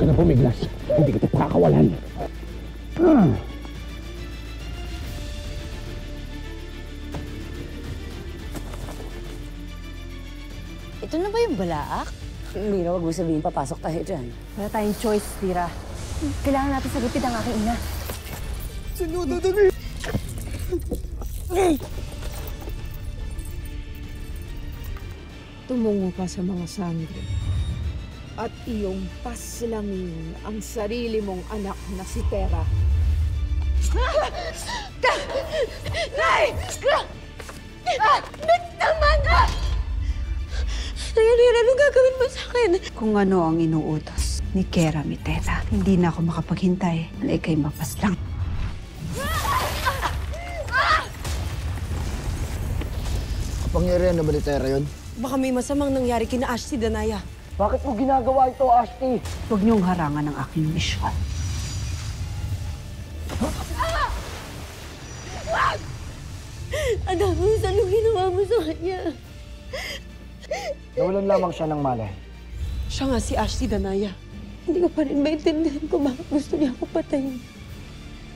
na pumiglas. Hindi kita pakakawalan. Ito na ba yung balaak? Mira, wag mo sabihin papasok tayo dyan. Wala tayong choice, Tira. Kailangan natin sagipin ang aking ina. Sinudo dali! Tumungo ka sa mga sangre at iyong paslangin ang sarili mong anak na si Tera. Nay! Tama na! Nayanira, anong gagawin mo sa akin? Kung ano ang inuutos ni Kera Mitela, hindi na ako makapaghintay na ikay mapaslang. Kapangyarihan na ba ni Tera yun? Baka may masamang nangyari kina Ashti Danaya. Bakit mo ginagawa ito, Ashti? Huwag niyong harangan ang aking misyon. Anak mo, anong ginawa mo sa kanya? Nawalan lamang siya ng malay. Siya nga si Ashti Danaya. Hindi ko pa rin maintindihan kung bakit gusto niya ako patayin.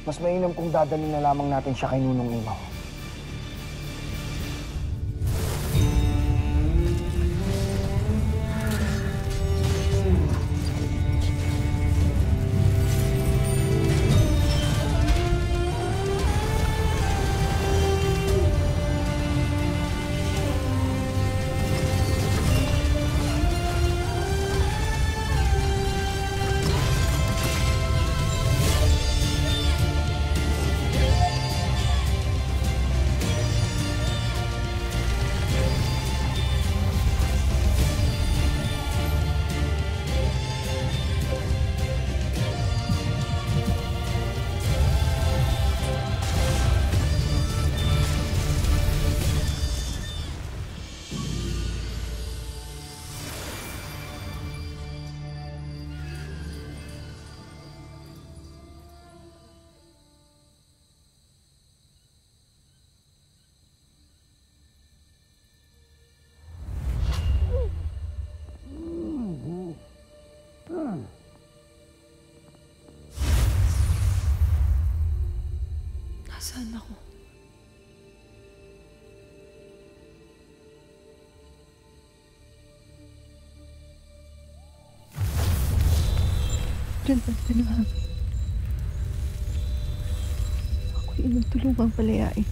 Mas mainam kung dadalhin na lamang natin siya kay Nunong Imaw. Nasaan ako? Ganda ka na. Ako'y inang tulungang palayain.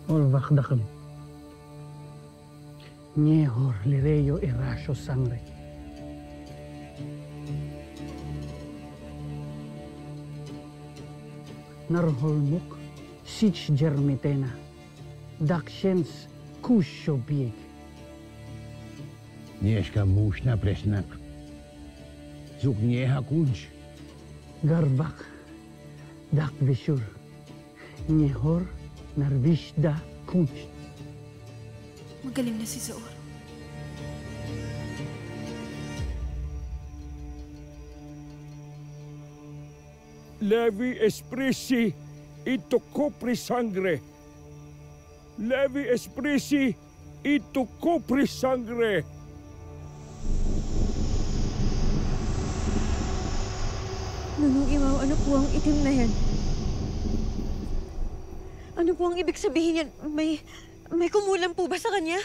Olvak dakam. Nyehor lireyo irasyo sangre. Narholmuk sich germitena. Dakshens kusho bieg. Nieszka muszna presnak. Zuk nieha kunch. Garbak. Dak vishur. Nyehor narvishda kunch. Magaling na si Zaor. Levi esprisi ito kopri sangre. Levi esprisi ito kopri sangre. Nunong Imaw, ano po ang itim na yan? Ano po ang ibig sabihin yan? May kumulang po ba sa kanya?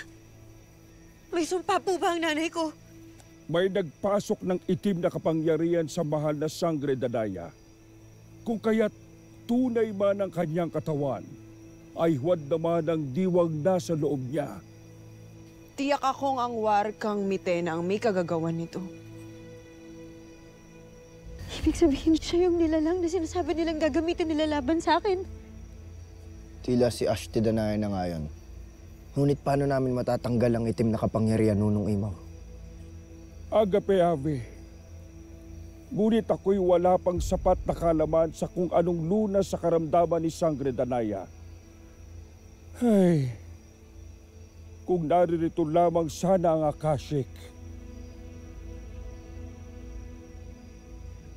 May sumpa po ba ang nanay ko? May nagpasok ng itim na kapangyarihan sa mahal na Sangre Danaya. Kung kaya't tunay man ang kanyang katawan, ay huwad naman ang diwang nasa loob niya. Tiyak akong ang warkang Mitena ang may kagagawan nito. Ibig sabihin siya yung nilalang na sinasabi nilang gagamitin nila laban sa akin. Tila si Ashti Danaya na nga yun. Ngunit paano namin matatanggal ang itim na kapangyarihan nunong imaw? Agape Ave, ngunit ako'y wala pang sapat na kalaman sa kung anong lunas sa karamdaman ni Sangre Danaya. Ay, kung naririto lamang sana ang Akashic.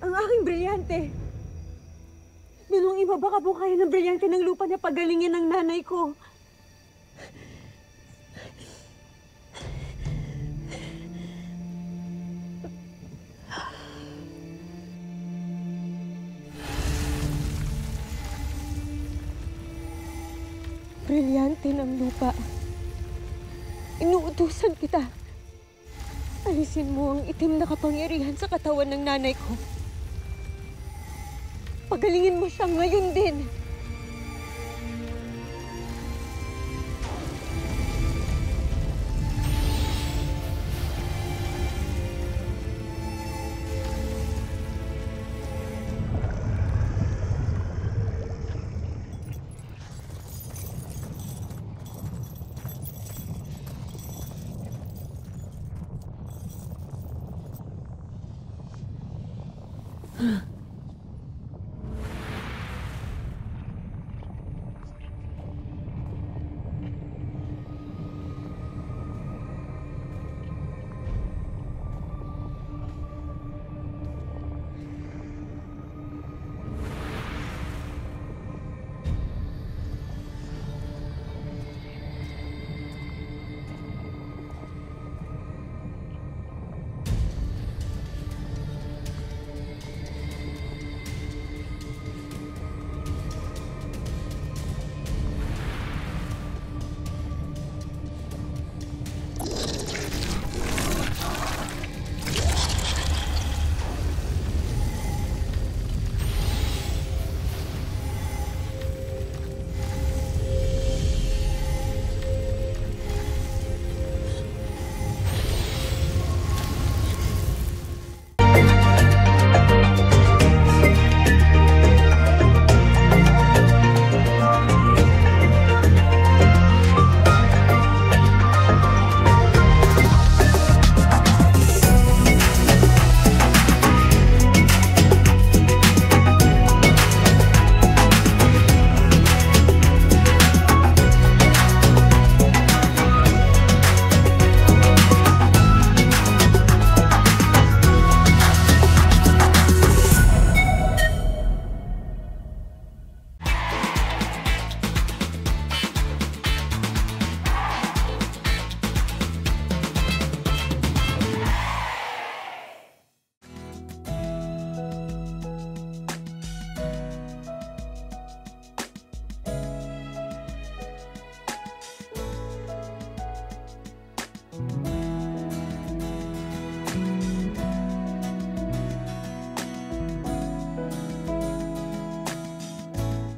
Ang aking brilyante! Nunong iba, baka po kayo ng brilyante ng lupa na pagalingin ng nanay ko. Brilyante ng lupa. Inuutusan kita. Alisin mo ang itim na kapangyarihan sa katawan ng nanay ko. Pagalingin mo siya ngayon din.